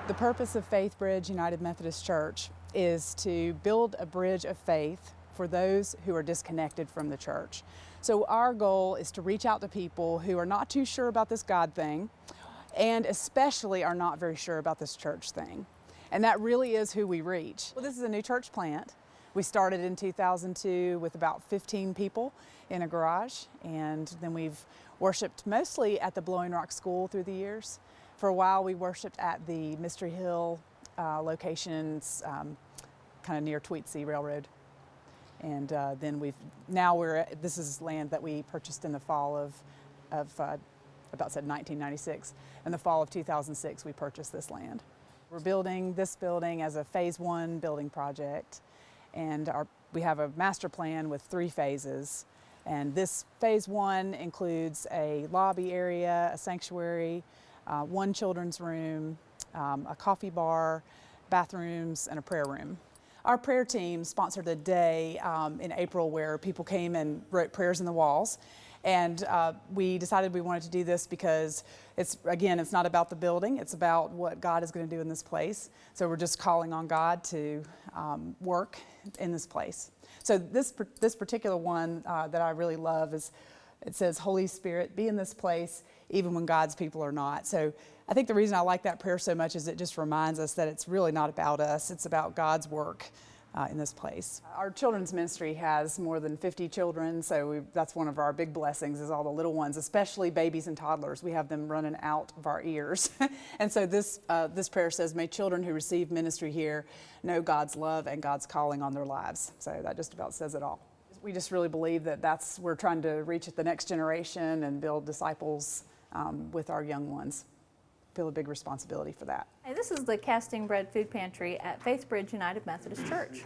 The purpose of Faithbridge United Methodist Church is to build a bridge of faith for those who are disconnected from the church. So our goal is to reach out to people who are not too sure about this God thing, and especially are not very sure about this church thing. And that really is who we reach. Well, this is a new church plant. We started in 2002 with about 15 people in a garage, and then we've worshiped mostly at the Blowing Rock School through the years. For a while we worshiped at the Mystery Hill locations, kind of near Tweetsea Railroad. And then this is land that we purchased in the fall of 1996. In the fall of 2006 we purchased this land. We're building this building as a phase 1 building project, and we have a master plan with 3 phases. And this phase 1 includes a lobby area, a sanctuary, 1 children's room, a coffee bar, bathrooms, and a prayer room. Our prayer team sponsored a day in April where people came and wrote prayers in the walls. And we decided we wanted to do this because it's not about the building, it's about what God is going to do in this place. So we're just calling on God to work in this place. So this particular one that I really love it says, "Holy Spirit, be in this place even when God's people are not." So I think the reason I like that prayer so much is it just reminds us that it's really not about us, it's about God's work in this place. Our children's ministry has more than 50 children, so that's one of our big blessings, is all the little ones, especially babies and toddlers. We have them running out of our ears. And so this prayer says, "May children who receive ministry here know God's love and God's calling on their lives." So that just about says it all. We just really believe that we're trying to reach the next generation and build disciples with our young ones. Feel a big responsibility for that. Hey, this is the Casting Bread Food Pantry at Faithbridge United Methodist Church.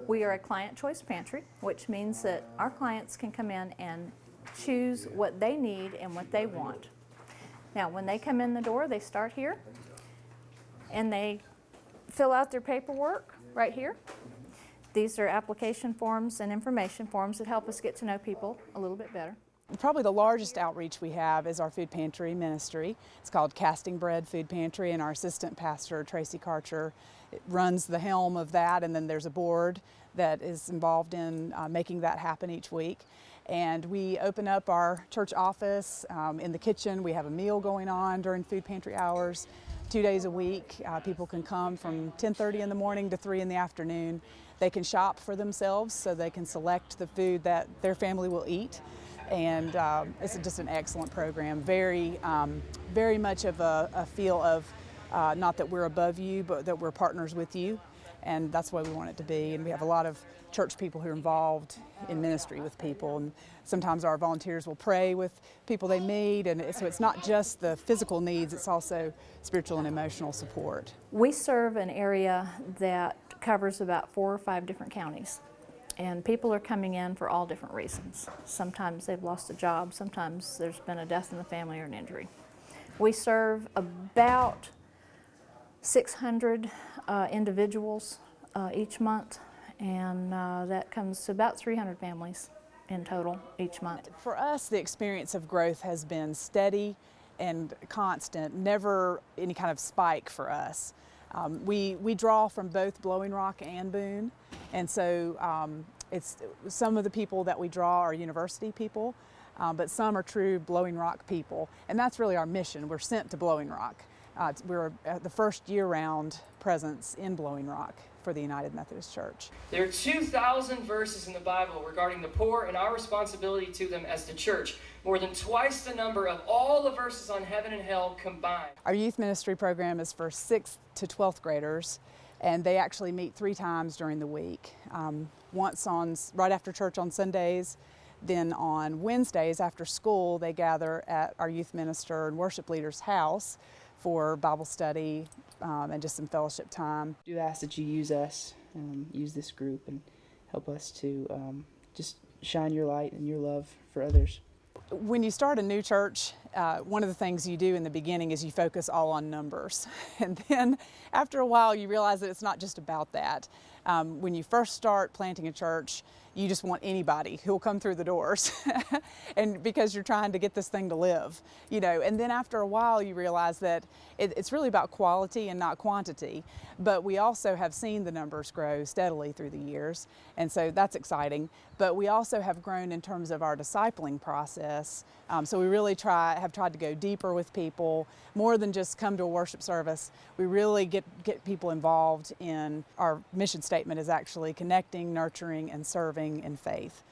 We are a client choice pantry, which means that our clients can come in and choose what they need and what they want. Now, when they come in the door, they start here and they fill out their paperwork right here. These are application forms and information forms that help us get to know people a little bit better. Probably the largest outreach we have is our food pantry ministry. It's called Casting Bread Food Pantry, and our assistant pastor, Tracy Karcher, runs the helm of that, and then there's a board that is involved in making that happen each week. And we open up our church office in the kitchen. We have a meal going on during food pantry hours, 2 days a week. People can come from 10:30 in the morning to 3 in the afternoon. They can shop for themselves so they can select the food that their family will eat. And it's just an excellent program. Very much of a feel of not that we're above you, but that we're partners with you. And that's the way we want it to be. And we have a lot of church people who are involved in ministry with people. And sometimes our volunteers will pray with people they meet. And so it's not just the physical needs, it's also spiritual and emotional support. We serve an area that covers about 4 or 5 different counties. And people are coming in for all different reasons. Sometimes they've lost a job, sometimes there's been a death in the family or an injury. We serve about 600 individuals each month, and that comes to about 300 families in total each month. For us, the experience of growth has been steady and constant, never any kind of spike for us. We draw from both Blowing Rock and Boone, and so some of the people that we draw are university people, but some are true Blowing Rock people, and that's really our mission. We're sent to Blowing Rock. We're the first year-round presence in Blowing Rock for the United Methodist Church. There are 2,000 verses in the Bible regarding the poor and our responsibility to them as the church, more than twice the number of all the verses on heaven and hell combined. Our youth ministry program is for 6th to 12th graders, and they actually meet 3 times during the week. Once right after church on Sundays, then on Wednesdays after school they gather at our youth minister and worship leader's house for Bible study and just some fellowship time. I do ask that you use us, use this group, and help us to just shine your light and your love for others. When you start a new church one of the things you do in the beginning is you focus all on numbers. And then after a while, you realize that it's not just about that. When you first start planting a church, you just want anybody who will come through the doors and because you're trying to get this thing to live, you know. And then after a while you realize that it's really about quality and not quantity. But we also have seen the numbers grow steadily through the years, and so that's exciting. But we also have grown in terms of our discipling process. So we really have tried to go deeper with people, more than just come to a worship service. We really get people involved in our mission statement is actually connecting, nurturing, and serving in faith.